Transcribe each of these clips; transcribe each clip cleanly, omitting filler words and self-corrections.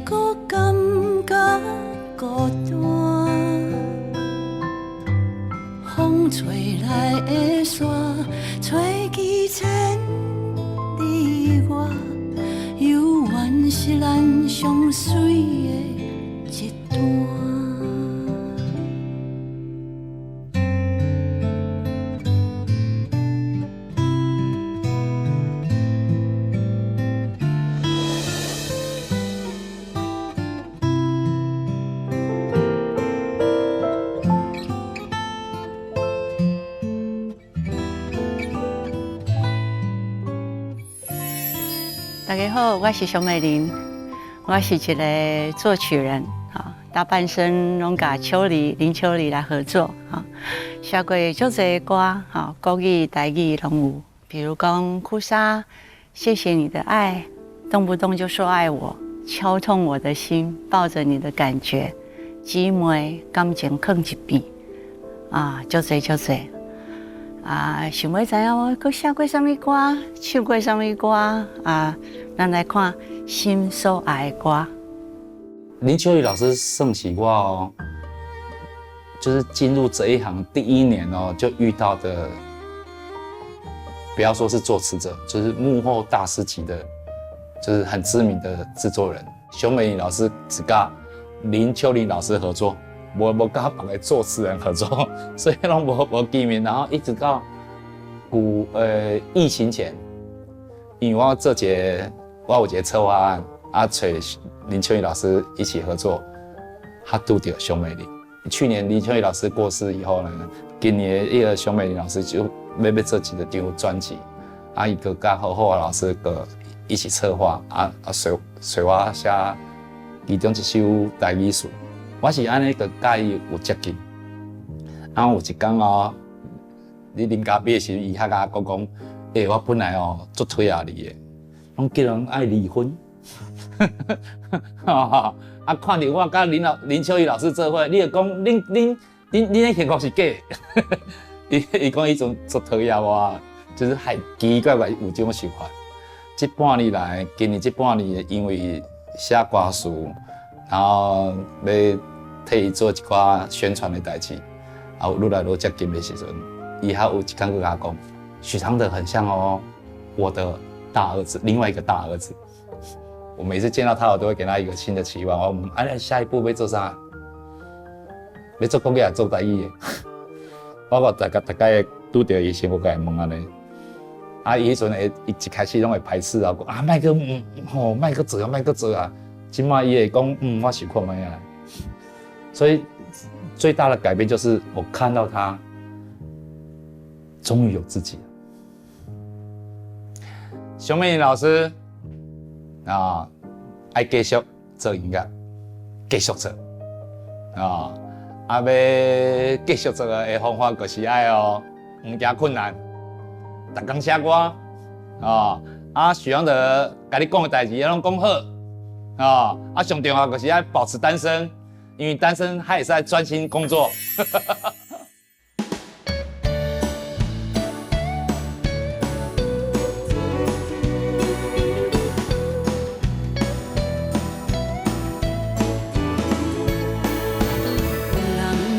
搁感觉孤单。风吹来的沙，吹去千里外，犹原是咱相随的一段。大家好，我是熊美玲，我是一个作曲人，大半生拢甲林秋离来合作，写过足侪歌，国语、台语拢有，比如讲《哭砂》，谢谢你的爱，动不动就说爱我，敲痛我的心，抱着你的感觉，姊妹感情放一边，足侪。想要知影我佫写过什么歌，唱过什么歌咱来看心所爱的歌。林秋离老师算是我就是进入这一行第一年就遇到的，不要说是作词者，就是幕后大师级的，就是很知名的制作人。熊美玲老师只跟林秋离老师合作。无跟别个作词人合作，所以拢无见面，然后一直到疫情前，因为我有一个策划案，找林秋离老师一起合作，拄到熊美玲。去年林秋离老师过世以后呢，今年的个熊美玲老师就要做一个张专辑，伊个跟何厚华老师个一起策划，随我写其中一首台语词。我是安尼个甲伊有接近，然后有一天你啉咖啡的时候，伊甲我讲，我本来足推你的，拢叫人爱离婚。看到我甲林秋离老师做伙，你就讲恁的幸福是假的。伊讲伊阵足讨厌我，就是还奇怪有这种想法。这半年来，今年这半年因为写歌词，然后要替伊做一寡宣传的代志，愈来愈接近的时阵，伊还有一天佮我讲，许常德很像我的大儿子，另外一个大儿子。我每次见到他，我都会给他一个新的期望。我们下一步要做啥？要做国语还是做台语的？包括大家拄到伊时，我甲伊问安尼。伊迄阵会一开始拢会排斥讲莫搁做啊。今麦伊会讲我想看卖啊。所以最大的改变就是我看到他终于有自己了。熊美玲老师爱继续做音乐，继续做要继续做的方法就是爱唔惊困难，逐工写歌许常德甲你讲的代志拢讲好上重要就是爱保持单身。因为单身，他也是在专心工作。人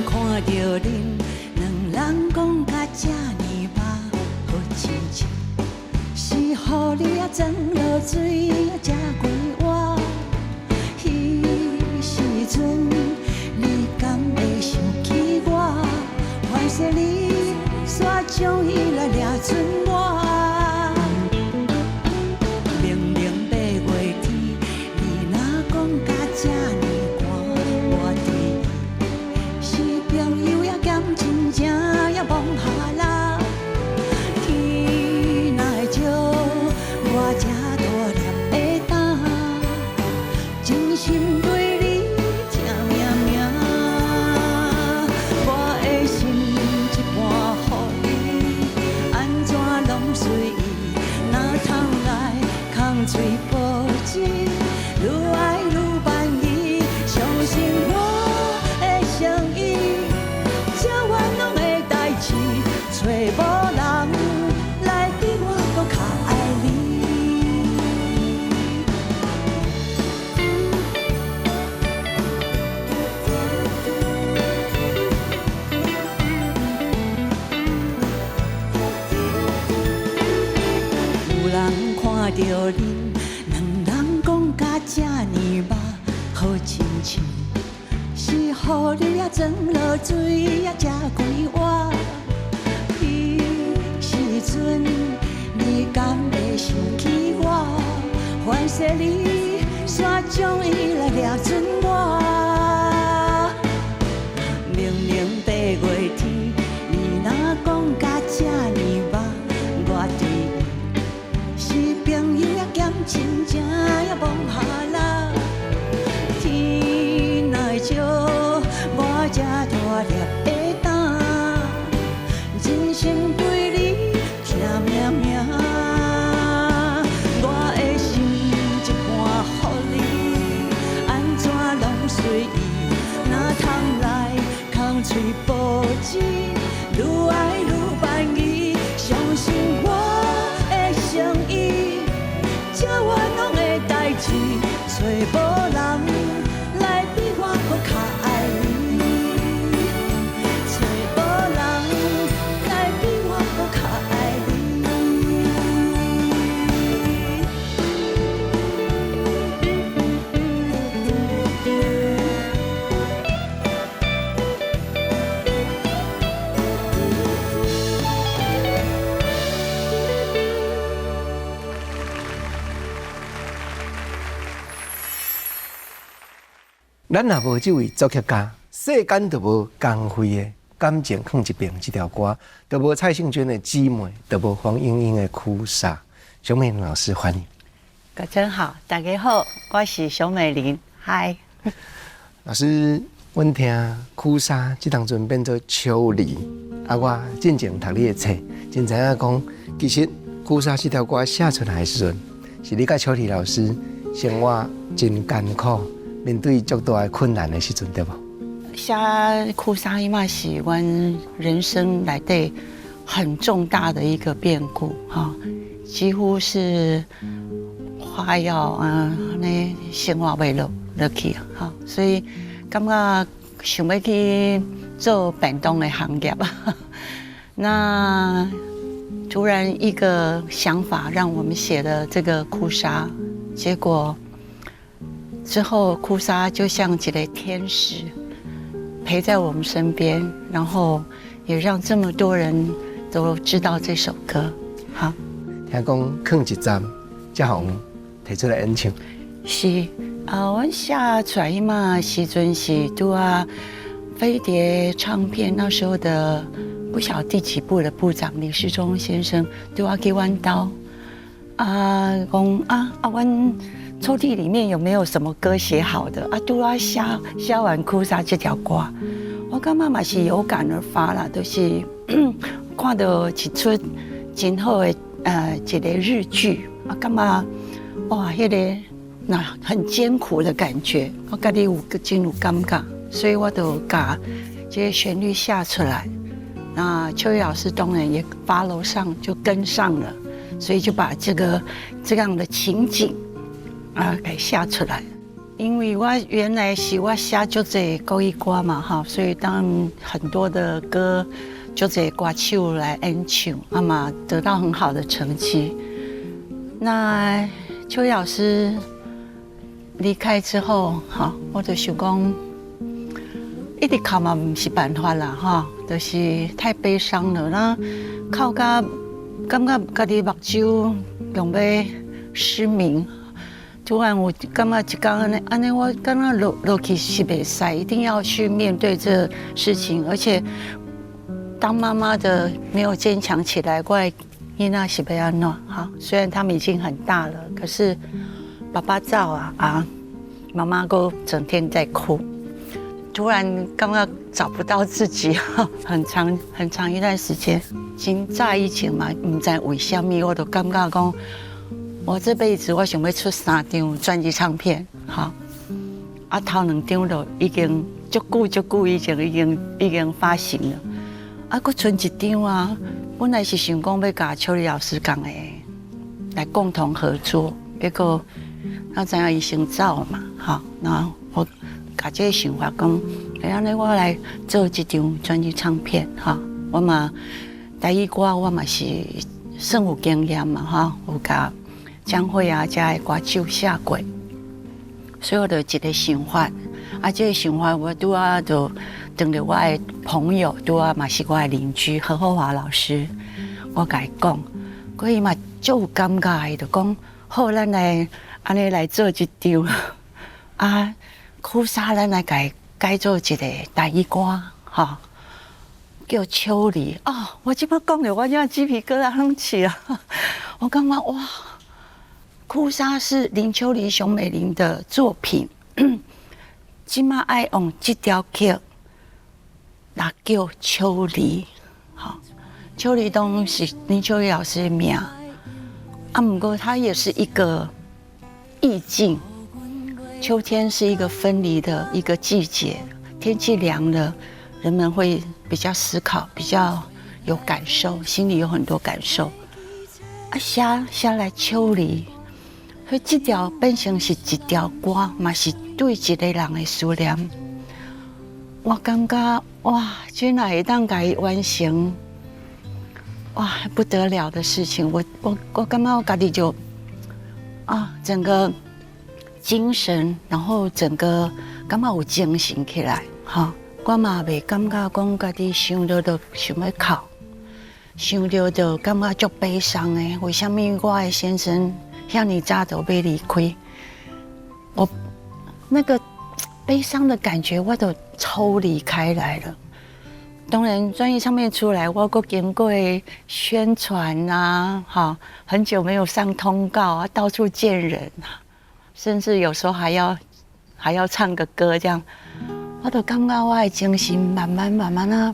看到恁两人讲甲这呢吧，好亲切，是予你装落水才归我。迄时阵。怀说你煞将伊来抓准我，明明八月天，你若讲甲这呢寒，我对是朋友也兼亲情也妄下啦。天若会照我这大粒的胆，真心对你。最保证，愈爱愈万意，相信我的诚意，这愿拢的代志，找无人来比我搁较爱你。着你，两人讲甲这呢吧，好亲像是予你啊装落水啊，才关活。彼时阵，你敢会想起我？反说你煞将伊来抓准我。明明八月天，你若讲甲这呢吧，我对你是朋友也兼亲情也忘下啦。天若会照，我这大粒会担，真心对你听命命。我的心一半予你，安怎拢随意，哪通来空嘴保证，愈爱愈万意，相信我的诚意，这冤枉的代志，找无人来比我搁较爱你，找无人来比我搁较爱你。咱若无这位作曲家，世间就无光辉的感情放一边，这条歌就无蔡幸娟的姊妹，就无黄莺莺的苦沙。熊美玲老师欢迎。各真好，大家好，我是熊美玲，嗨。老师，阮听苦沙这当阵变做秋梨，我进前读你的册，真知影讲，其实苦沙这条歌写出来的时阵，是你甲秋梨老师生活真艰苦。面对足大的困难的时阵，对无？写苦沙伊嘛是阮人生内底很重大的一个变故哈，几乎是快要那生活袂落去哈，所以感觉想要去做便当的行业啊。那突然一个想法，让我们写了这个苦沙，结果。之后，苦沙就像一个天使，陪在我们身边，然后也让这么多人都知道这首歌。好，听讲放一站，才互提出来演唱。是我写出来嘛时阵是拄啊飞碟唱片那时候的不晓得第几部的部长李世忠先生拄啊去阮兜讲阮。抽屉里面有没有什么歌写好的啊？拄啊写完苦沙这条歌，我感觉嘛是有感而发啦，就是看到一出真好的一个日剧，我感觉哇，迄个那很艰苦的感觉，我家己有真有感觉，所以我就把这些旋律下出来。那秋雨老师当然也follow上就跟上了，所以就把这样的情景。给写出来，因为我原来是我写就这国语歌嘛哈，所以当很多的歌就这歌手来演唱，嘛得到很好的成绩。那秋雨老师离开之后，哈，我就想讲，一直哭嘛不是办法啦哈，就是太悲伤了，那哭到感觉家己目睭用要失明。突然，我感觉一天安尼，我感觉落去是袂使，一定要去面对这事情。而且，当妈妈的没有坚强起来，我的囡仔是要安怎？哈，虽然他们已经很大了，可是爸爸走妈妈都整天在哭。突然感觉找不到自己，很长一段时间。真早以前嘛，唔知为什么，我都感觉讲。我这辈子我想要出3张专辑唱片，好，头2张就已经足久以前已经发行了，佫剩1张本来是想讲要甲秋梨老师讲的来共同合作，结果我知影伊先走嘛，好，然后我甲这个想法讲，安尼我来做1张专辑唱片，哈，我嘛台语歌我嘛是算有经验嘛，哈，有甲。江蕙啊，加的歌手写过，所以我就一个想法，这个想法我拄啊就等着我的朋友，拄啊嘛是我的邻居何厚华老师，我甲伊讲，伊嘛就有感觉的，就讲好，咱来安尼来做一张啊，苦沙咱来改做一个台语歌，哈。叫秋梨哦，我即摆讲着，我现在鸡皮疙瘩拢起了。我感觉哇，哭砂是林秋离、熊美玲的作品，即摆爱用这条曲来叫秋梨。好，秋梨当是林秋离老师的名，不过它也是一个意境。秋天是一个分离的一个季节，天气凉了。人们会比较思考，比较有感受，心里有很多感受。写来秋梨，所以这条变成是一条歌，嘛是对一个人的思念。我感觉哇，居然会当甲伊完成，哇，不得了的事情。我感觉我家己就整个精神，然后整个感觉有精神起来，哈。我嘛袂感觉讲家己想到就想要哭，想到就感觉足悲伤的。为什么我的先生遐尼早就要离开？我那个悲伤的感觉，我都抽离开来了。当然，专辑唱片出来，我阁经过宣传啊，哈，很久没有上通告啊，到处见人，甚至有时候还要唱个歌这样。我就感觉我的精神慢慢的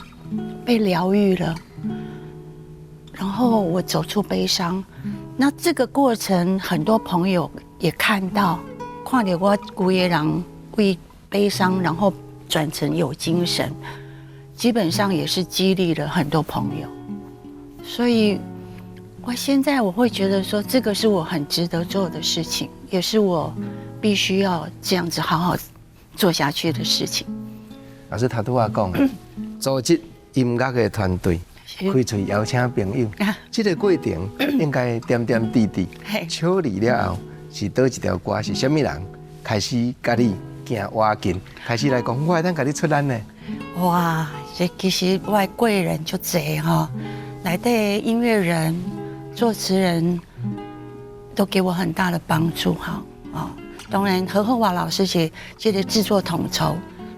被疗愈了，然后我走出悲伤。那这个过程，很多朋友也看到我规个人为悲伤，然后转成有精神，基本上也是激励了很多朋友。所以，我现在我会觉得说，这个是我很值得做的事情，也是我必须要这样子好好做下去的事情。老师他拄仔讲，组织音乐的团队，开嘴邀请朋友，这个过程应该点点滴滴。秋离了后，是倒一条歌？是什么人开始甲你行挖近，开始来讲，我会当甲你出咱呢？哇，这其实我的贵人就侪哈，来的音乐人、作词人都给我很大的帮助哈。当然何厚华老师是这个制作统筹，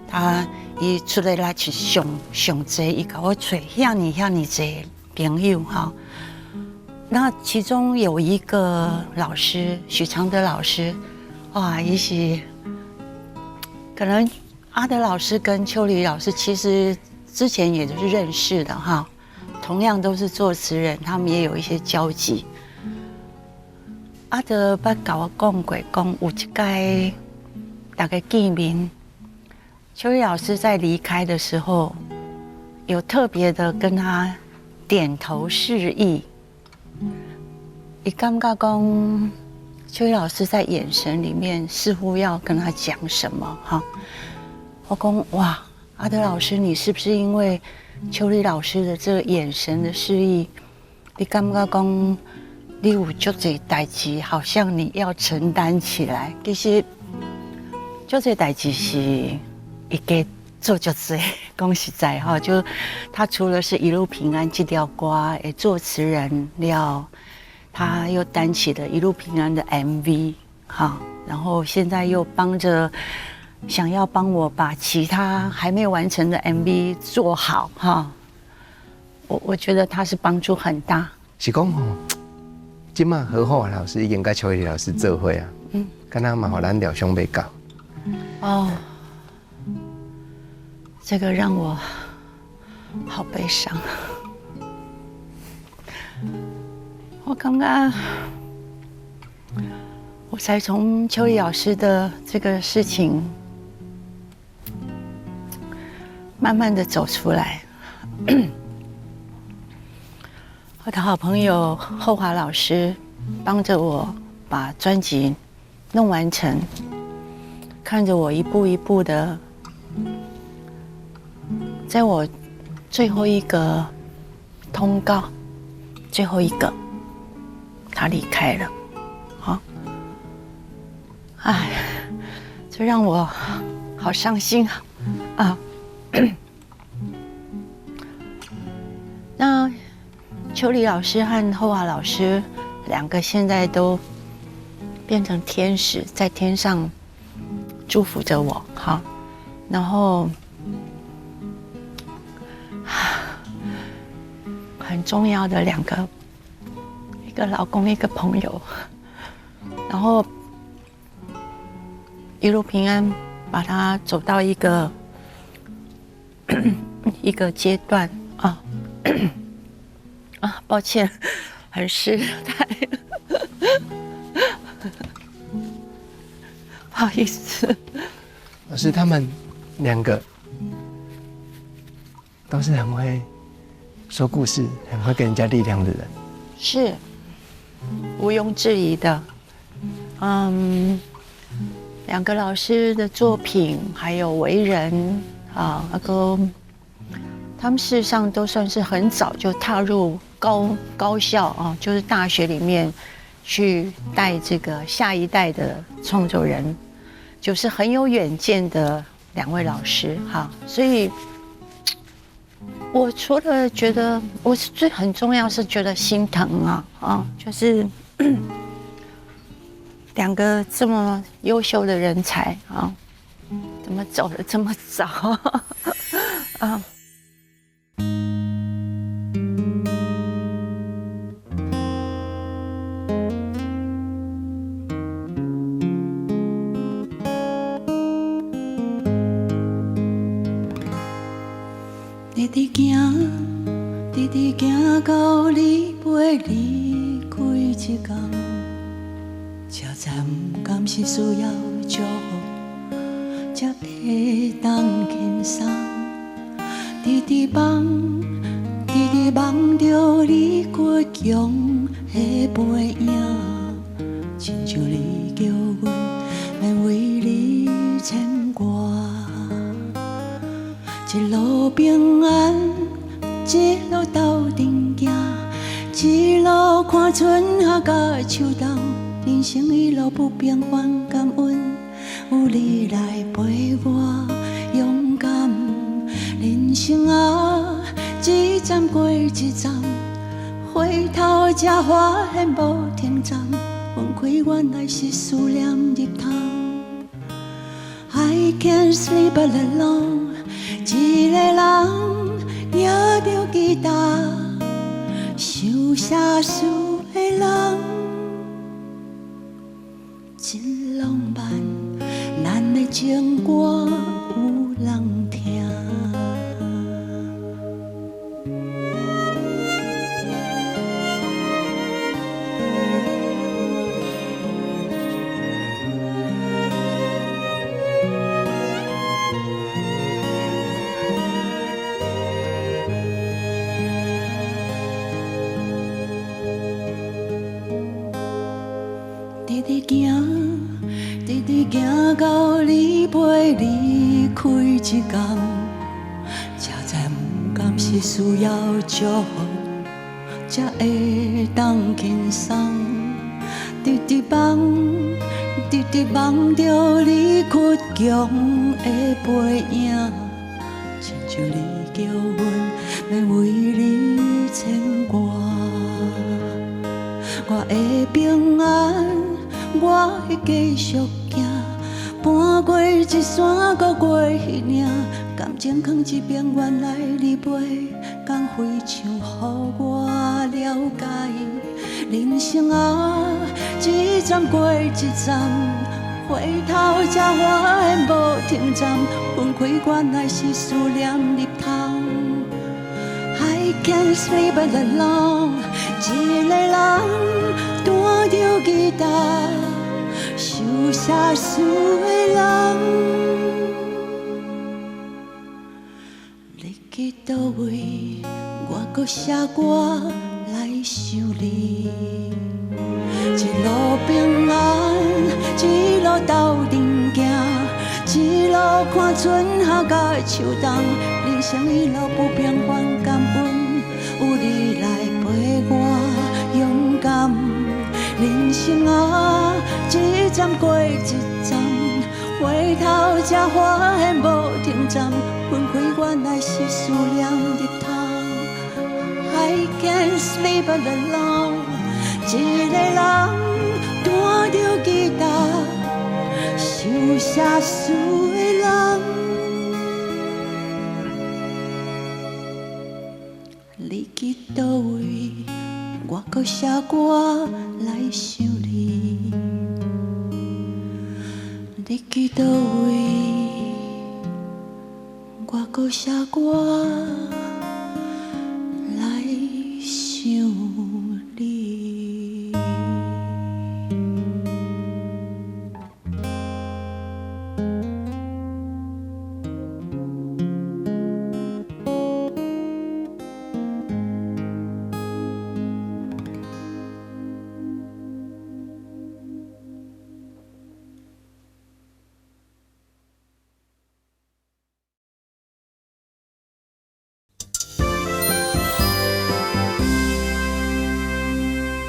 他伊出来是上侪，伊甲我找遐尼侪朋友哈。那其中有一个老师许常德老师，哇，伊是可能阿德老师跟秋梨老师其实之前也就是认识的哈，同样都是作词人，他们也有一些交集。阿德捌甲我讲过，讲有一届大家见面。秋梨老师在离开的时候，有特别的跟他点头示意。你感觉讲，秋梨老师在眼神里面似乎要跟他讲什么哈？我讲哇，阿德老师，你是不是因为秋梨老师的这个眼神的示意，你感觉讲你有足侪代志，好像你要承担起来？其实，足侪代志是。一个做就侪，讲实在哈，就他除了是一路平安这条歌的作词人了，他又担起了一路平安的 MV 哈，然后现在又想要帮我把其他还没有完成的 MV 做好哈，我觉得他是帮助很大。是讲吼，今嘛何厚华老师已经跟秋梨老师做伙啊，敢若嘛互咱疗伤未到。哦。这个让我好悲伤，我刚刚我才从秋梨老师的这个事情慢慢的走出来。我的好朋友厚华老师帮着我把专辑弄完成，看着我一步一步的。在我最后一个通告，最后一个，他离开了，哎，这让我好伤心啊！那秋梨老师和厚华老师两个现在都变成天使，在天上祝福着我。好，然后很重要的两个，一个老公，一个朋友，然后一路平安，把他走到一个一个阶段啊啊，抱歉，很失态，不好意思。老师他们两个都是很会说故事、很会给人家力量的人，是毋庸置疑的。两个老师的作品还有为人啊，那个他们事实上都算是很早就踏入高校啊，就是大学里面去带这个下一代的创作人，就是很有远见的两位老师哈。所以，我除了觉得我是很重要是觉得心疼啊，就是两个这么优秀的人才啊，怎么走得这么早啊？直直行，直直行到你陪离开一天，车站敢是需要祝福，才会当轻松。直直梦，直直梦着你倔强的背影，亲像你叫阮免为你牵挂。一路平安，一路斗阵行，一路看春夏甲秋冬，人生一路不平凡，感恩有你来陪我勇敢。人生啊，一站过一站，回头才发现无停站，分开原来是思念入汤。I can't sleep alone。一个人拿着吉他，想写诗的人真浪漫，咱的情歌有人听。直直行，直直行到你陪离开一天，车站敢是需要祝福，才会当轻松。直直梦，直直梦着你倔强的背影，亲像你叫阮免为你牵挂。我会平安。我会继续行，搬过一山，搁过彼岭，感情藏一边，原来你陪，敢非常予我了解。人生啊，一站过一站，回头才发现无停站，分开原来是思念入汤。I can't sleep alone， 一个人弹着吉他。想写诗的人，你去倒位，我搁写歌来想你。一路平安，一路斗阵行，一路看春夏甲秋冬，人生一路不平凡，感恩有你来陪我勇敢。人生啊，一站过一站，回头才发现无停站，分开原来是思念日头。I can't sleep alone， 一个人弹着吉他，想写诗的人。你去倒位，我搁写歌来想你。你去倒位，我搁写歌来想你。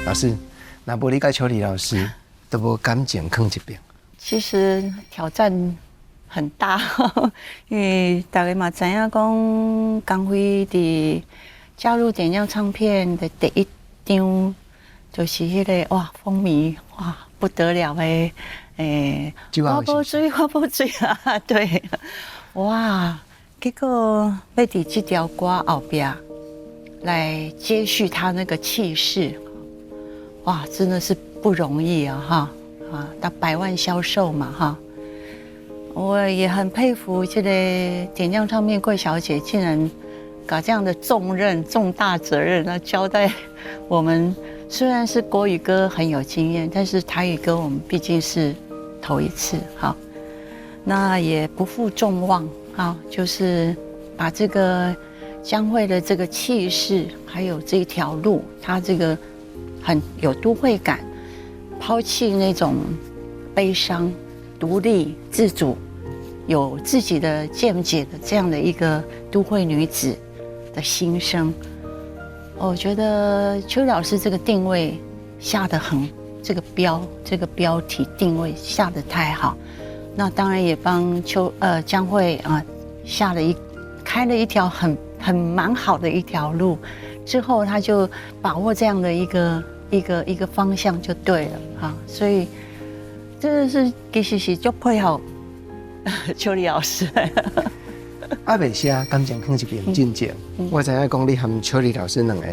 老师，那无你甲秋梨老师都无感情放一边。其实挑战很大，因为大家嘛知影讲，江辉伫加入点亮唱片的第一张，就是迄个哇风靡哇不得了的我不追我不追啊，对，哇，结果要伫这条歌后边来接续他那个气势。哇，真的是不容易啊！哈啊，到100万销售嘛哈，我也很佩服这个点亮唱片桂小姐，竟然把这样的重任、重大责任来交代我们。虽然是国语歌很有经验，但是台语歌我们毕竟是头一次哈，那也不负众望啊，就是把这个江蕙的这个气势，还有这条路，她这个。很有都会感，抛弃那种悲伤、独立、自主、有自己的见解的这样的一个都会女子的心声。我觉得秋梨老师这个定位下得很，这个标题定位下得太好。那当然也帮江蕙啊开了一条蛮好的一条路。之后他就把握这样的一个方向就对了啊，所以真的是其实是就配合秋梨老师。阿袂写感情放一边进前，我知影讲你和秋梨老师两个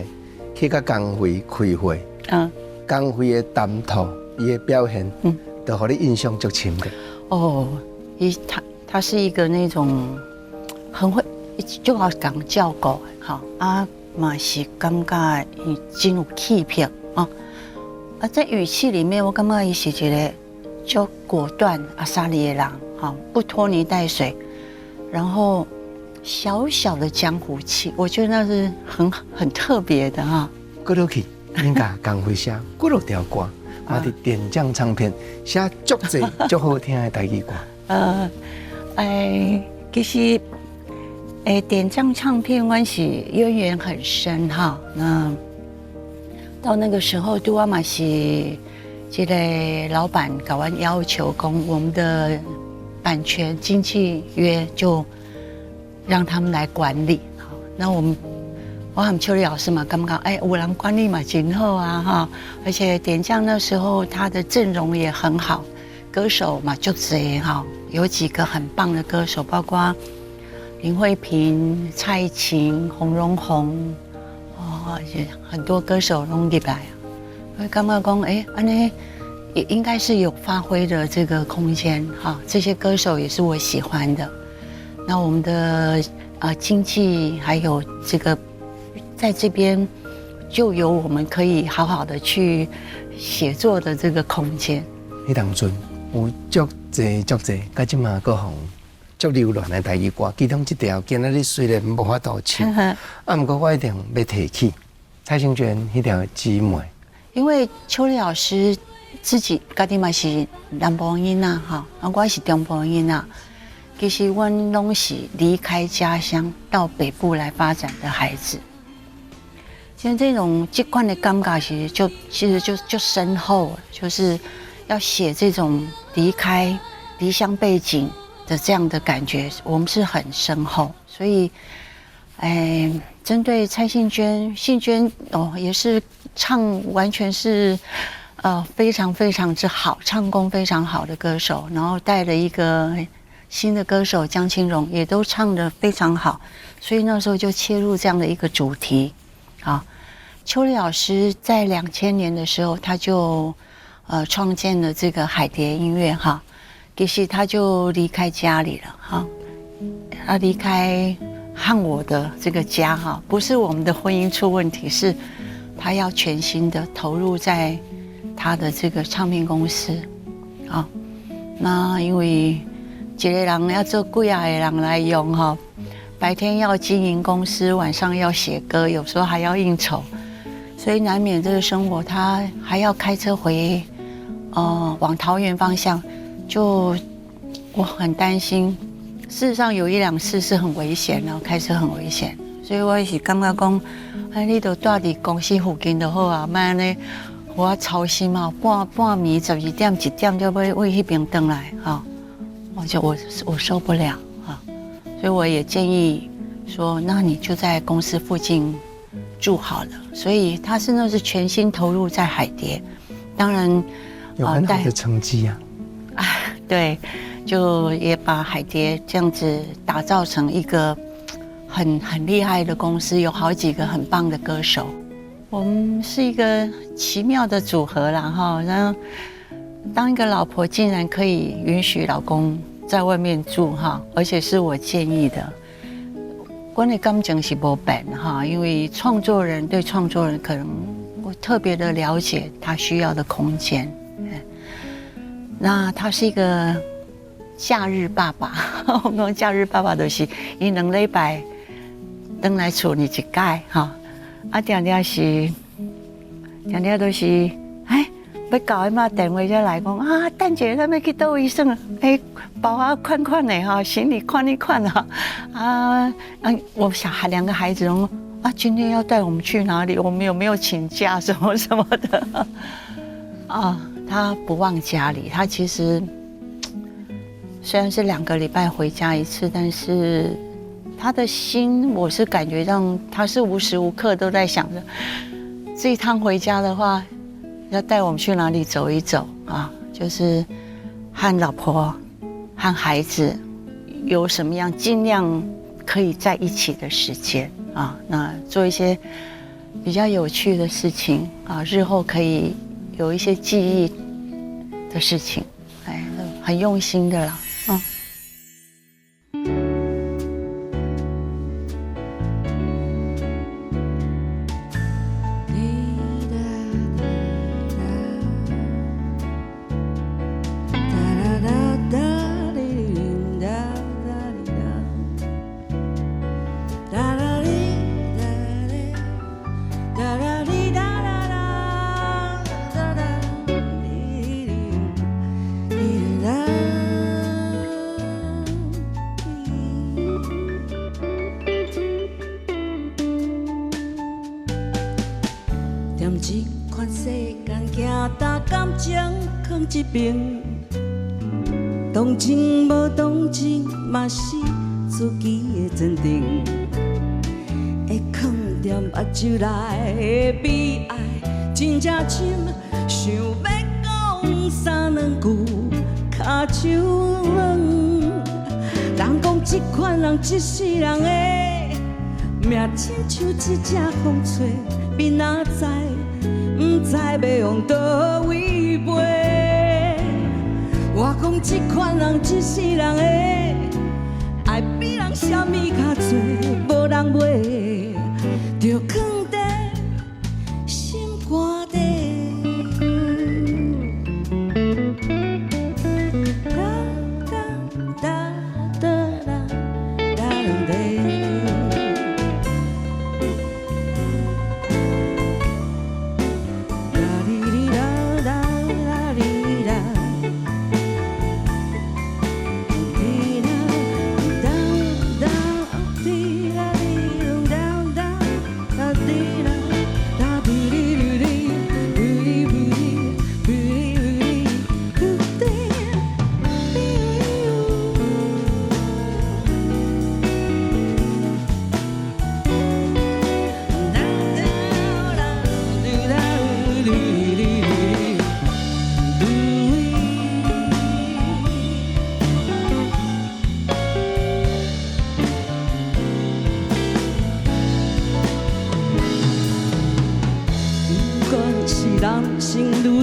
去甲江蕙开会，江蕙的谈吐、伊的表现，都互你印象足深的。哦，他是一个那种很会就好讲教狗哈啊。嘛是感觉伊真有气魄啊！在语气里面，我感觉伊是一个就果断阿萨里的人，哈，不拖泥带水，然后小小的江湖气，我觉得那是很特别的哈。过落去，恁甲江蕙写过落条歌，嘛伫点将唱片写足侪足好听的台语歌。其实。点将唱片关系渊源很深哈。那到那个时候，杜阿玛西这个老板搞完要求，我们的版权经纪约就让他们来管理。好，那我和秋梨老师嘛，刚刚有人管理嘛真好啊哈。而且点将那时候他的阵容也很好，歌手嘛就多哈，有几个很棒的歌手，包括。林慧萍、蔡琴、洪荣宏，很多歌手拢入来，我感觉讲，安尼也应该是有发挥的这个空间哈。这些歌手也是我喜欢的。那我们的经纪还有这个，在这边就有我们可以好好的去写作的这个空间。迄当阵有足济，甲即马各行。足流乱的台语歌，其中一条今仔日虽然无法度唱，不过我一定要提起蔡幸娟迄条姊妹。因为秋梨老师自己家己嘛是南部囡仔哈，我是中部囡仔。其实阮拢是离开家乡到北部来发展的孩子，其实这种这款的尴尬，其实就深厚了，就是要写这种离开离乡背景的这样的感觉，我们是很深厚。所以，针对蔡幸娟也是唱完全是非常非常之好，唱功非常好的歌手，然后带了一个新的歌手江青蓉，也都唱得非常好，所以那时候就切入这样的一个主题。好，秋丽老师在2000年的时候，他就创建了这个海蝶音乐哈，其实他就离开家里了哈，他离开和我的这个家哈，不是我们的婚姻出问题，是他要全心的投入在他的这个唱片公司啊。那因为一个人要做几个人来用哈，白天要经营公司，晚上要写歌，有时候还要应酬，所以难免这个生活他还要开车回往桃园方向，就我很担心。事实上有1、2次是很危险的，开车很危险，所以我也是感觉讲，你就住在公司附近就好啊，莫安尼我操心嘛，半暝12点1点就要为那边回来哈，我受不了啊，所以我也建议说，那你就在公司附近住好了。所以他那是全心投入在海蝶，当然有很好的成绩啊。对。就也把海蝶这样子打造成一个很厉害的公司，有好几个很棒的歌手。我们是一个奇妙的组合啦哈。然后当一个老婆竟然可以允许老公在外面住哈，而且是我建议的。我的感情是没变哈，因为创作人对创作人可能我特别的了解他需要的空间。那他是一个假日爸爸，我讲假日爸爸就是伊2礼拜回来厝里1次哈，常常都是要搞伊妈电话才来讲蛋姐他们去倒位耍包款的哈，行李款一款啊我小孩2个孩子说今天要带我们去哪里？我们有没有请假什么什么的他不忘家里，他其实。虽然是2个礼拜回家1次，但是他的心，我是感觉上他是无时无刻都在想着，这一趟回家的话，要带我们去哪里走一走啊？就是和老婆、和孩子有什么样尽量可以在一起的时间啊，那做一些比较有趣的事情啊，日后可以有一些记忆的事情，很用心的啦。一边，同情无同情，嘛是自己的坚定。会藏在目睭内的悲哀，真正深，想要讲3、2句，脚手软。人讲这款人一世人的命，亲像一只风吹，明仔载，不知要往倒位飞。我讲这款人一世人的爱比人啥物较多，无人买，就藏在心肝底。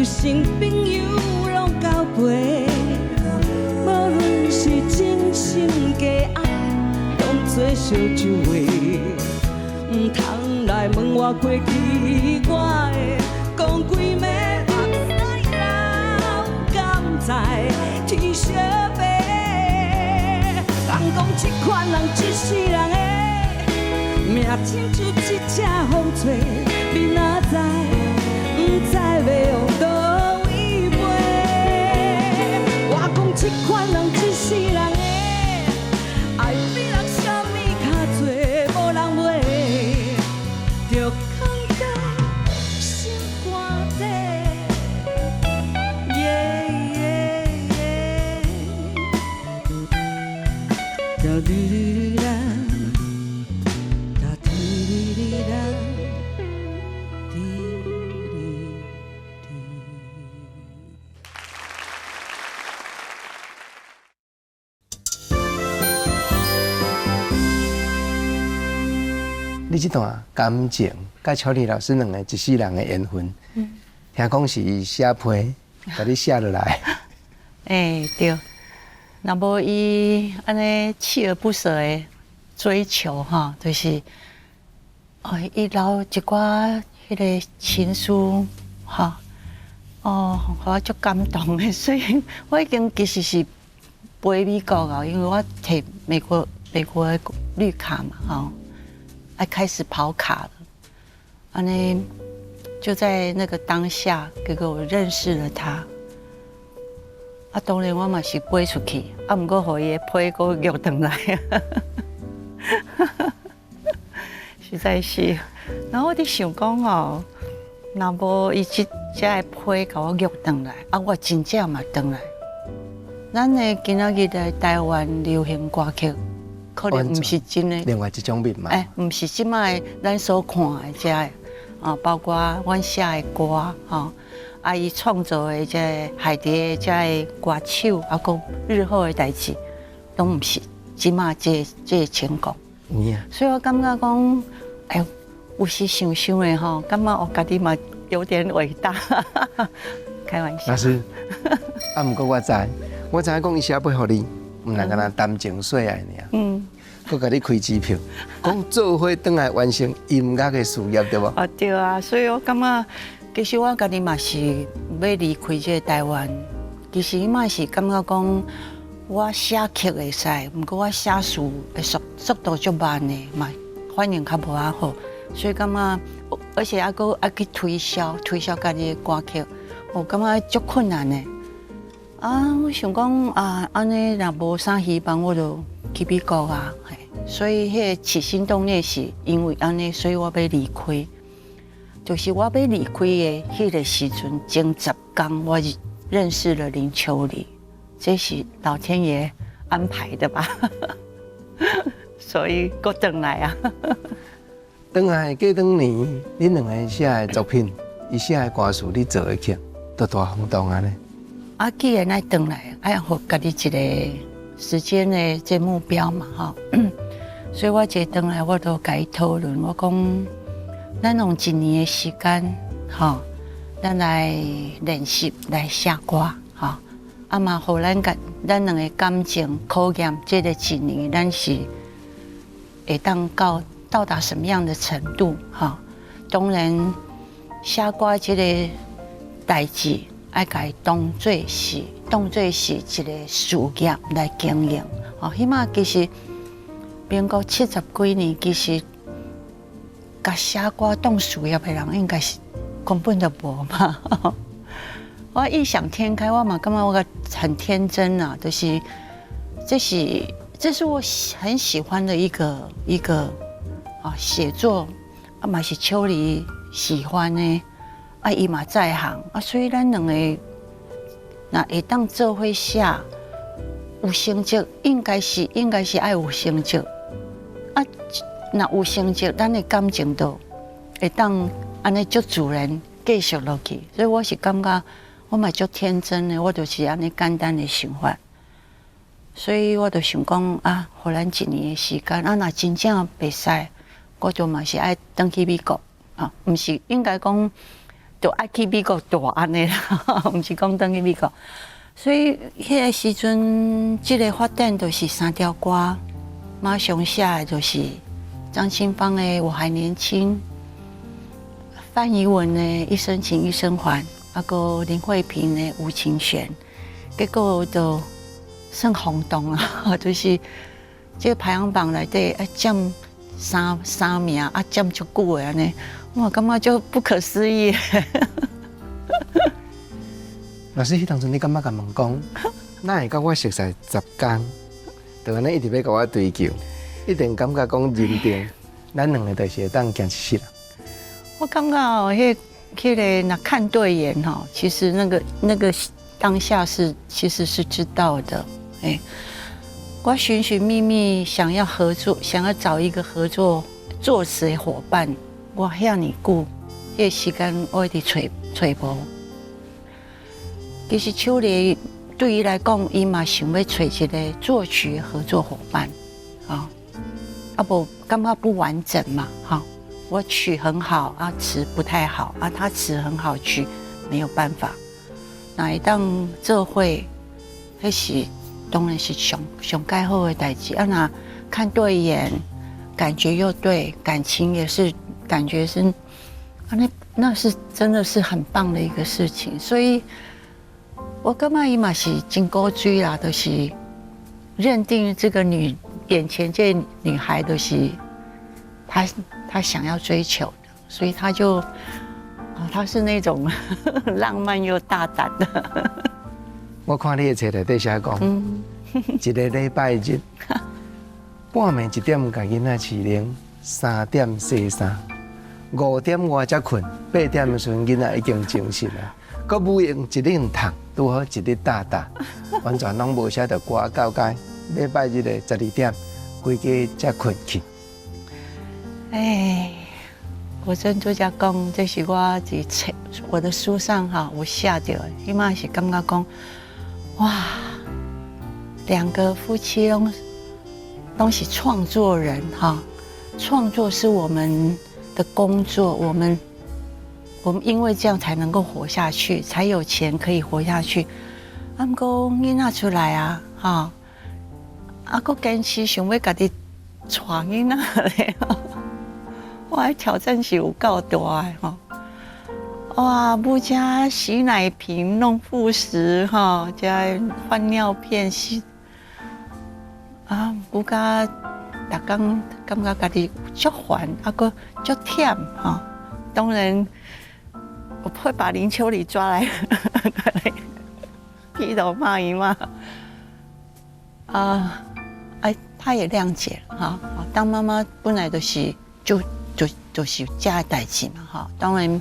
生朋友拢交陪，无论是真心假爱，当作烧酒话，唔通来问我过去我的，讲几暝暗西人敢知天相白？人讲这款人一世人的命，亲像一只风吹，你哪知？唔知要往倒位飞？我讲这款人一世人的爱比人啥物较多，无人袂，着藏在心肝底。哒嘟嘟啦，哒嘟嘟啦。你这段感情，甲秋丽老师两个一世人的缘分，听讲是伊写批，把你写落来。对，若无伊安尼锲而不舍的追求哈，就是伊留一寡迄个情书哈，互我足感动的。所以我已经其实是飞美国啊，因为我摕美国的绿卡嘛，开始跑卡了，安尼就在那个当下，结果我认识了他。当然我嘛是飞出去，毋过互伊的批阁约回来，实在是。然后我伫想讲若无伊即个批甲我约回来，我真正嘛回来。咱的今仔日的台湾流行歌曲，可能毋是真的。另外一种面貌。毋是即摆咱所看的这个包括阮写的歌伊创造的这海蝶的这个歌手，讲日后的代志，拢毋是即摆这个情况。所以我感觉讲，有时想想的感觉我家己嘛有点伟大，开玩笑。老师，毋过我知讲伊写背互你，毋但敢若谈情说爱尔。佮甲你开支票，讲做伙转来完成音乐的事业，对无？对啊，所以我感觉。其实我家己嘛是要离开这个台湾，其实伊嘛是感觉讲，我写曲会使，毋过我写词的速度足慢的嘛，反应较无遐好，所以感觉，而且还去推销家己的歌曲，我感觉足困难的。我想讲安尼若无啥希望，我就去美国啊，所以迄个起心动念是因为安尼，所以我要离开。就是我要离开的迄个时阵，前10天我认识了林秋离，这是老天爷安排的吧？所以搁回来啊！回来过2年，恁两个写的作品，伊写的歌词，你做的曲，都大轰动安尼。既然爱回来，爱互家己一个时间的这目标嘛，所以我一回来，我都甲伊讨论，我讲。咱用1年的时间，咱来练习来写歌，嘛，互咱两个感情考验，这个1年，咱是会到达什么样的程度？当然，写歌这个代志，爱甲伊当作是一个事业来经营。起码其实民国70几年，其实。甲写歌当事业的人，应该是根本就无嘛。我异想天开，我嘛感觉我很天真啊，就是这是我很喜欢的一个写作，嘛是秋离喜欢的，伊嘛在行所以咱两个那会当做伙写有成绩，应该是爱有成绩那有成绩，咱的感情都会当安尼足自然继续落去。所以我是感觉，我嘛足天真的，我就是安尼简单的想法。所以我就想讲互咱1年的时间，若真正袂使，我就嘛是爱回去美国毋是应该讲就爱去美国住安尼啦，毋是讲等去美国。所以迄个时阵，即个发展就是3条歌，马上写的就是张清芳的《我还年轻》，范怡文的《一生情一生还》，啊个林慧萍的《无情弦》，结果就算轰动啊，就是这个排行榜内底啊占三名，啊占足久的安尼，我感觉就不可思议。老师，迄当阵你感觉甲问讲，哪会甲我熟悉10天，就安尼一直要甲我追求，一定感觉讲认定，咱两个就是会当行一世人。我感觉哦，迄个那看对眼哈，其实那个当下其实是知道的，我寻寻觅觅想要合作，想要找一个合作作词的伙伴，我遐尼久，迄个时间我一直找无。其实秋丽对伊来讲，伊嘛想要找一个作曲合作伙伴，无感觉不完整嘛，我曲很好啊，词不太好啊，他词很好，曲没有办法。那一当做伙，迄是当然是上介好的代志啊。那看对眼，感觉又对，感情也是感觉是啊，那是真的是很棒的一个事情，所以。我感觉伊嘛是真古锥啦，就是认定这个眼前这女孩都是她想要追求的，所以她就她是那种浪漫又大胆的。我看你的册内底写讲，一个礼拜日半暝1点甲囡仔饲奶，3点洗衫，5点外才困，8点的时阵囡仔已经精神了。搁母用一日读，拄好一日打，完全拢无写着歌到解。礼拜日的12点，规家才困去。我真做家讲，这是我的书上我写着的，起码是感觉讲，哇，2个夫妻都是创作人创作是我们的工作，我们因为这样才能够活下去，才有钱可以活下去。不过囡仔出来啊，搁坚持想要家己带囡仔咧，我的挑战是有够大的哇，不加洗奶瓶、弄副食加换尿片不加逐工感觉家己足烦，搁足忝当然。我会把林秋离抓来劈头骂一骂他也谅解了当妈妈本来就是就是家的代志嘛当然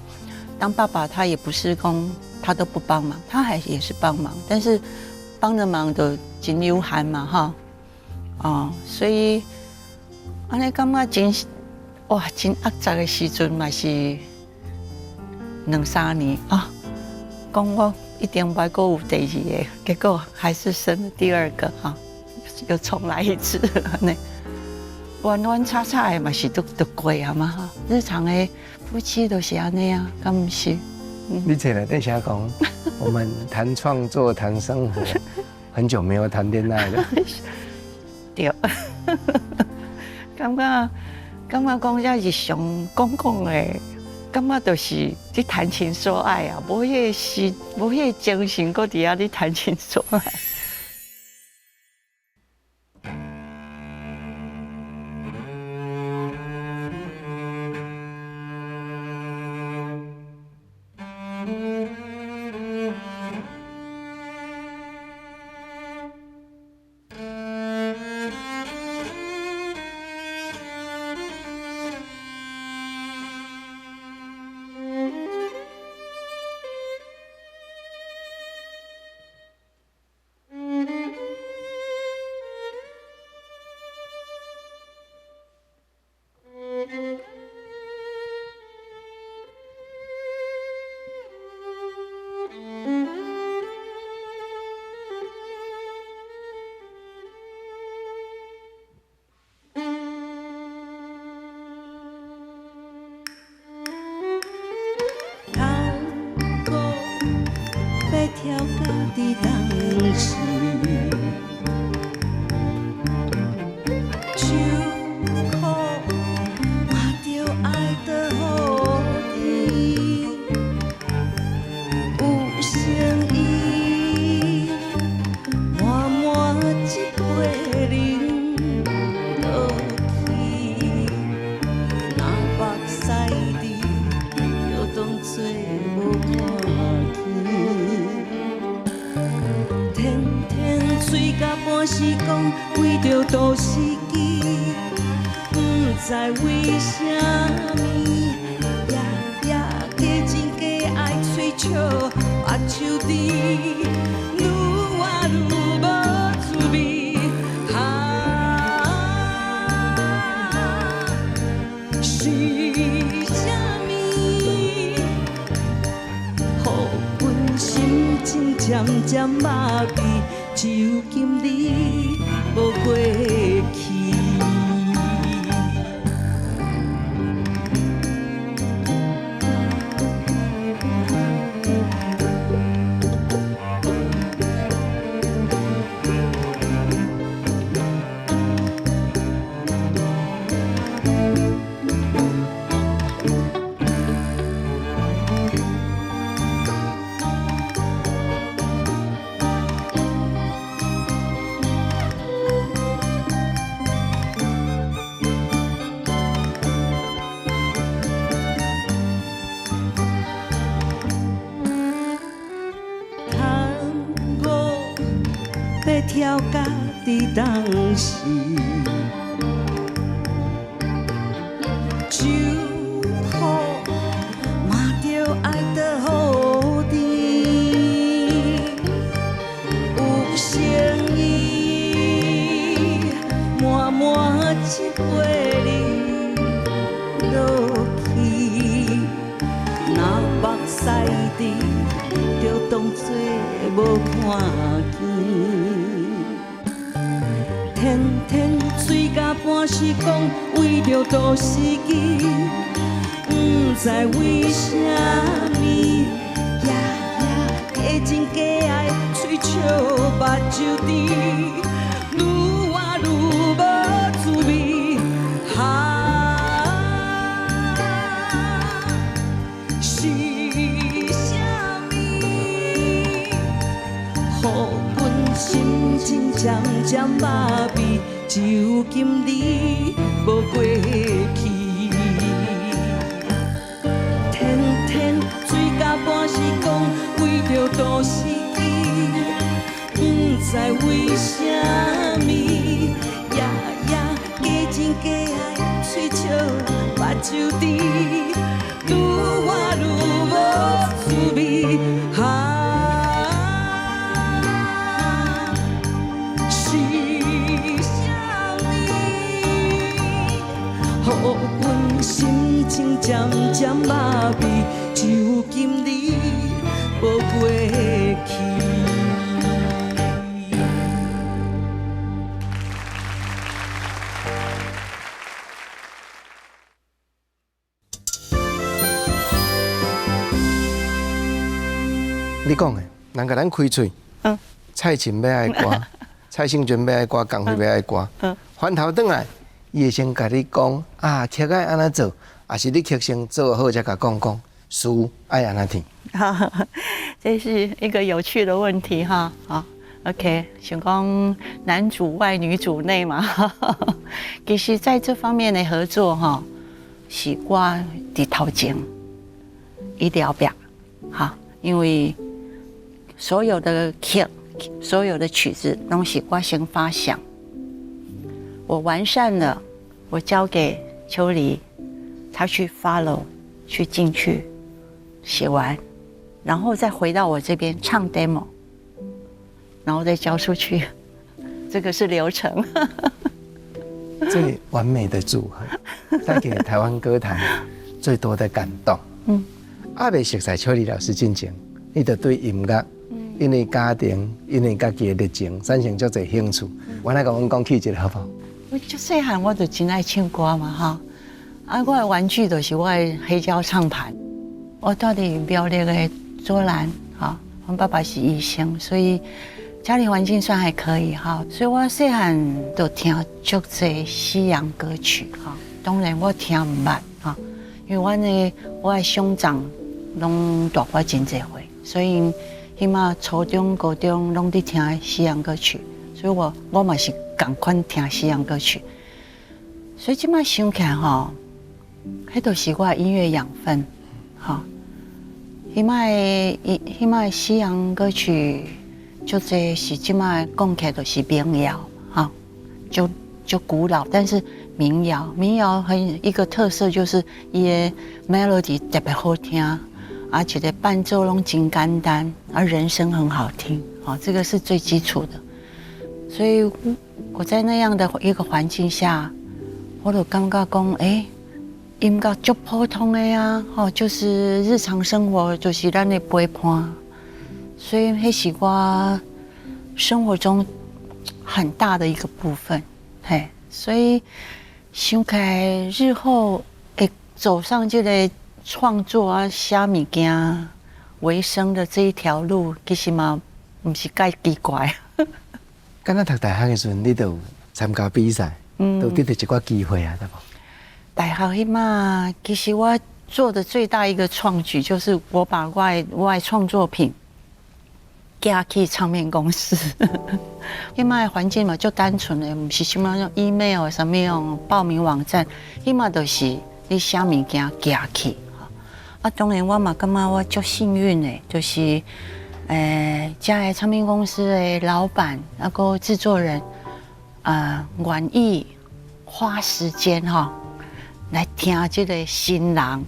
当爸爸他也不是讲他都不帮忙，他也是帮忙，但是帮的忙都真有限嘛所以安尼感觉真压榨的时阵嘛是。2-3年讲我一定不会再有第2个，结果还是生了第2个又重来一次呢。弯叉叉的嘛是都过嘛日常的夫妻都是安尼敢不是？你册内底写讲，我们谈创作，谈生活，很久没有谈恋爱了。对，感觉讲这日常讲的。感觉就是在谈情说爱无迄个精神，搁伫遐咧谈情说爱。伫当时，手苦嘛着爱得好甜，有诚意，满满一杯饮落去，若目屎滴，就当作无看见。天天嘴甲半时讲，为着都市机，不知为什么，夜夜加情加爱吹笑目睭甜，愈活愈无滋味。是啥物？予阮心情渐渐麻痹，只有今日无过去。要跳甲伫当时，手苦嘛着爱得好甜，有诚意，满满一杯饮落去，若目屎滴，就当作无看见。天天嘴甲半时讲，为着都市机，不知为什么，夜夜加情加爱吹笑目睭甜，愈活愈无滋味。是啥物？予阮心情渐渐麻痹，只有今日无过去。天天嘴甲半时讲，为着都市机，不知为什么，夜夜加情加爱吹笑目睭甜，愈活愈无滋味。予阮心情渐渐麻痹，只有今日无过去。你讲的，人甲咱开喙，蔡琴要爱歌，蔡幸娟要爱歌，江蕙要爱歌，翻头转来。伊会先甲你讲啊，曲爱安怎做，还是你曲先做好才甲讲讲，事爱安怎听。这是一个有趣的问题哈。好 ，OK， 想讲男主外女主内嘛。其实在这方面的合作哈，是我伫头前一定要表好，因为所有的曲、所有的曲子都是我先发想。我完善了，我交给秋离，他去 follow， 去进去写完，然后再回到我这边唱 demo， 然后再交出去，这个是流程。最完美的组合，带给台湾歌坛最多的感动。还未熟悉秋离老师进前，你就对音乐，因为家庭，因为家己的热情，产生足侪兴趣。我来甲阮讲起一个好不好？我就细汉我就真爱唱歌嘛哈，我的玩具就是我的黑胶唱盘，我到底表列的左蓝哈，我爸爸是医生，所以家里环境算还可以哈。所以我细汉都听足多西洋歌曲哈。当然我听唔捌哈，因为我的兄长拢大我真侪岁，所以起码初中、高中拢伫听西洋歌曲，所以我嘛是共款听西洋歌曲。所以即摆想起来吼，迄都是我的音乐养分，哈。迄摆西洋歌曲，就这是即摆讲起来都是民谣，哈，就古老，但是民谣一个特色就是伊的 melody 特别好听，而且的伴奏拢真简单，而人声很好听，哦，这个是最基础的。所以我在那样的一个环境下，我就感觉讲，音乐就普通的呀，就是日常生活就是咱的陪伴，所以那是我生活中很大的一个部分，嘿，所以想起来日后会走上这个创作啊、写物件为生的这一条路，其实嘛不是介奇怪。刚刚读大学的时候，你都有参加比赛，都得到一个机会啊，对不？大学迄嘛，其实我做的最大一个创举，就是我把我的创作品寄去唱片公司。迄嘛环境嘛就单纯的，不是什么用 email 什么用报名网站，迄嘛都是你写物件寄去。啊，当然我嘛感觉我足幸运的，就是家的唱片公司的老板，那个制作人，愿意花时间哈。来听这个新人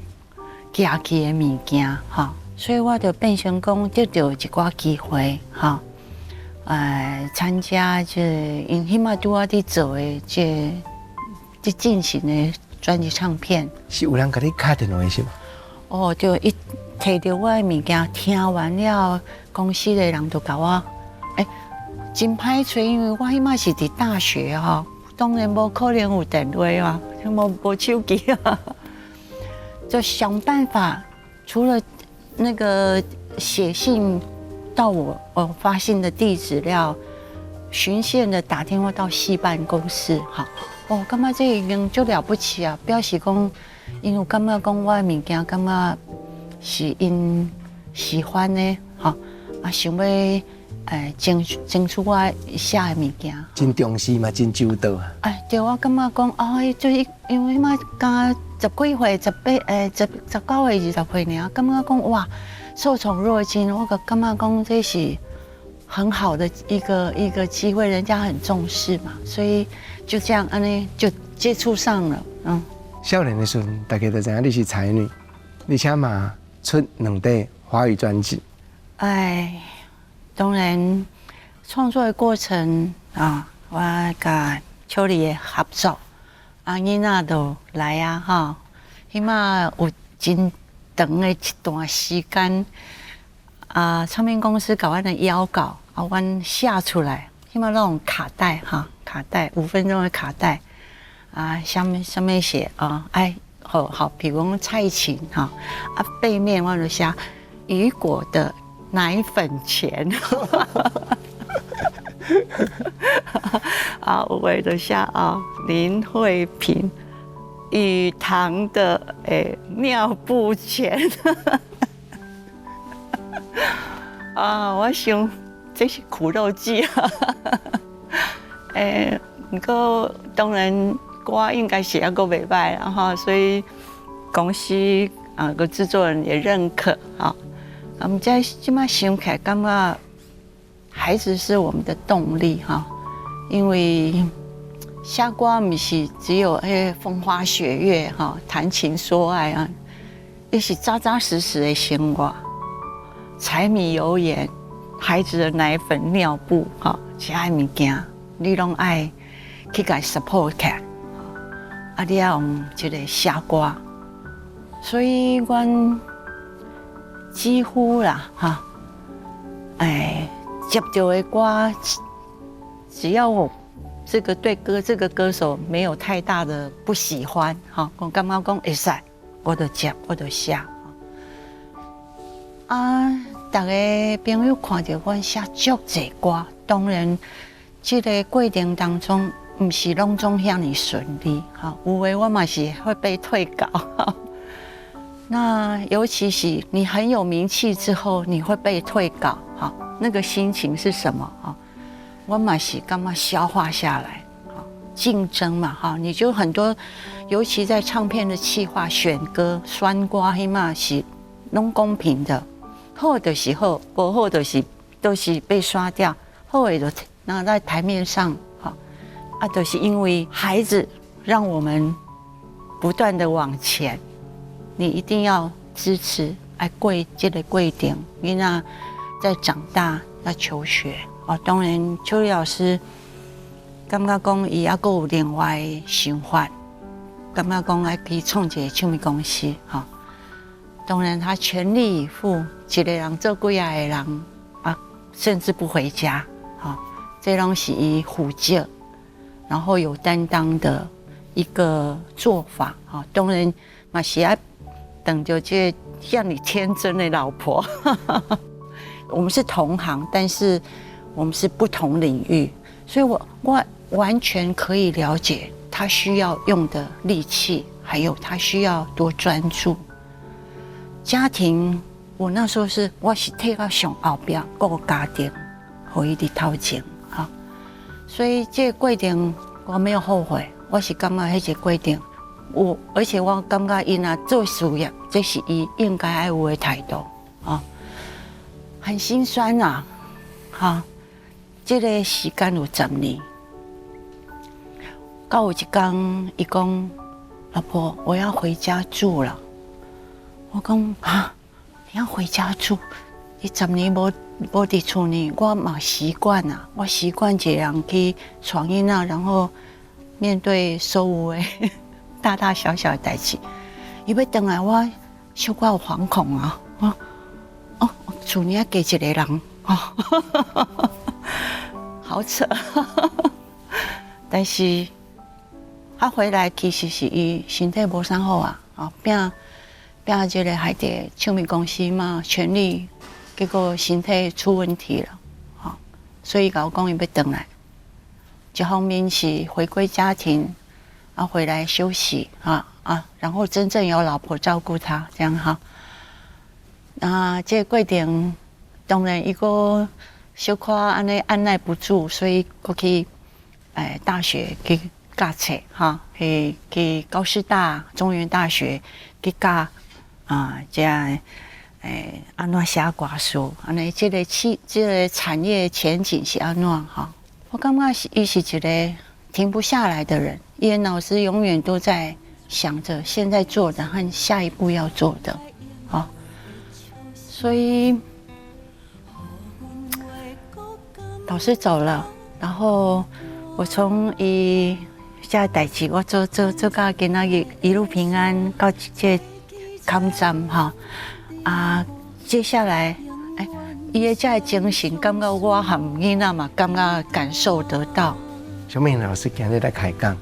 寄去的物件哈，所以我就变成讲得到一寡机会哈，参加因迄马拄我伫做的这进行的专辑唱片，是有人给你打电话是吗？哦，就一摕到我的物件，听完了，公司的人就甲我，真歹找，因为我迄马是伫大学哈。当然无可能有电话啊，无手机啊，就想办法。除了那个写信到我发信的地址了，循线的打电话到系办公室，哈，感觉这已经就了不起啊！表示讲，因为感觉讲我的物件，感觉是因喜欢的，哈，想要。争取我写的物件，真重视嘛，真周到啊！对我感觉讲，就是因为嘛，刚10几岁、19岁、20岁尔，感觉讲哇，受宠若惊，我感觉讲这是很好的一个机会，人家很重视嘛，所以就这样安尼就接触上了，少年的时候，大家都知影你是才女，而且嘛出2张华语专辑，当然，创作的过程啊，我甲秋丽的合作，囡仔都来啊哈，起码有真长的一段时间，唱片公司搞完的邀稿，阮写出来，起码那种卡带哈，卡带5分钟的卡带，上面写好，比如讲蔡琴哈，背面我就写雨果的。奶粉钱，有的就写林慧萍雨堂的尿布钱，我想这是苦肉计啊，不过当然歌应该写个袂歹啦哈，所以公司个制作人也认可啊。我们在这么想起来，感觉孩子是我们的动力哈，因为写歌不是只有风花雪月哈，谈情说爱啊，也是扎扎实实的生活，柴米油盐，孩子的奶粉、尿布哈，其他物件你拢爱去给 support 起来，你要用这个写歌，所以阮。几乎啦，哈，接到的歌，只要我这个对这个歌手没有太大的不喜欢，哈，我感觉讲会使，我就接，我就写，大家朋友看到我写足侪歌，当然，这个过程当中，不是拢总遐尼顺利，哈，有的我嘛是会被退稿，那尤其是你很有名气之后，你会被退稿，哈，那个心情是什么啊？我嘛是干嘛消化下来，哈，竞争嘛，哈，你就很多，尤其在唱片的企划、选歌、选歌，迄嘛是拢公平的。好的时候，不好的是都是被刷掉，好的就拿在台面上，哈，啊，都是因为孩子让我们不断的往前，你一定要支持，来过这个过程，因为在长大要求学，哦，当然秋丽老师感觉讲伊还阁有另外的想法，感觉讲爱去创一个唱片公司，哈。当然，他全力以赴，一个人做几啊个人啊，甚至不回家，哈，这拢是伊虎救，然后有担当的一个做法，哈。当然，嘛是要等着这像你天真的老婆，我们是同行，但是我们是不同领域，所以我完全可以了解他需要用的力气，还有他需要多专注。家庭，我那时候我是退到上后边，顾家庭，互伊伫头前，哈。所以这个过程我没有后悔，我是感觉迄个过程，而且我感觉伊若做事业，这是伊应该爱有的态度，啊，很心酸啊，哈。这个时间有10年，到有一天，伊讲，老婆，我要回家住了。我讲啊，你要回家住？你10年无伫厝呢？我嘛习惯啊，我习惯一个人去闯囡仔，然后面对所有的大大小小的代志。伊要回来，我小可有惶恐啊！厝里加一个人哦，好扯。但是他回来其实是伊身体无啥好啊，变这个海底唱片公司嘛，全力，结果身体出问题了，好，所以甲我讲伊要回来。一方面是回归家庭，回来休息然后真正有老婆照顾他，这样哈。那这个过程当然一个小可安尼按耐不住，所以过去大学去教册哈，去高师大、中原大学去教。这样，安怎写歌书，安尼这个产业前景是安怎哈？我感觉伊是一个停不下来的人，伊的脑子永远都在想着现在做的和下一步要做的，好，所以老师走了，然后我从伊下代志，我做到今仔日一路平安到这。抗战哈接下来伊的这精神，感觉我和囡仔嘛，感受得到。小明老师今日来开讲，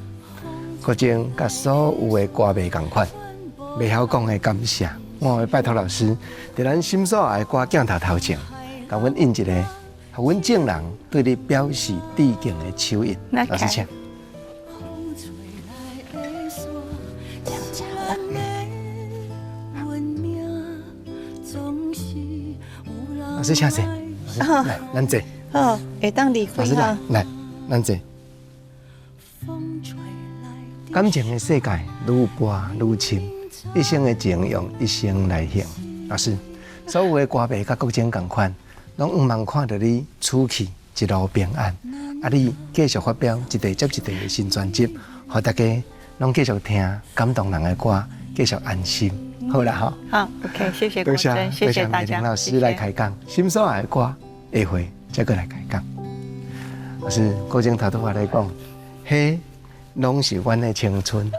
可曾甲所有的歌迷同款，未晓讲的感谢，我会拜托老师，在咱心所爱的歌镜头前，甲阮印一个，和阮众人对你表示致敬的手印。老师请。老师请坐，来，咱坐。好，会当离开哈。来，咱坐。感情的世界愈播愈深，一生的情用一生来行。老师，所有的歌迷甲国情同款，拢毋茫看到你出去一路平安，你继续发表一地接一地的新专辑，互大家拢继续听感动人的歌，继续安心。好啦，好。好 ，OK， 谢谢国珍，谢谢大家。老师来开讲，心所爱的歌，下回再过来开讲。老师，国珍头拄仔来讲，迄拢是阮的青春。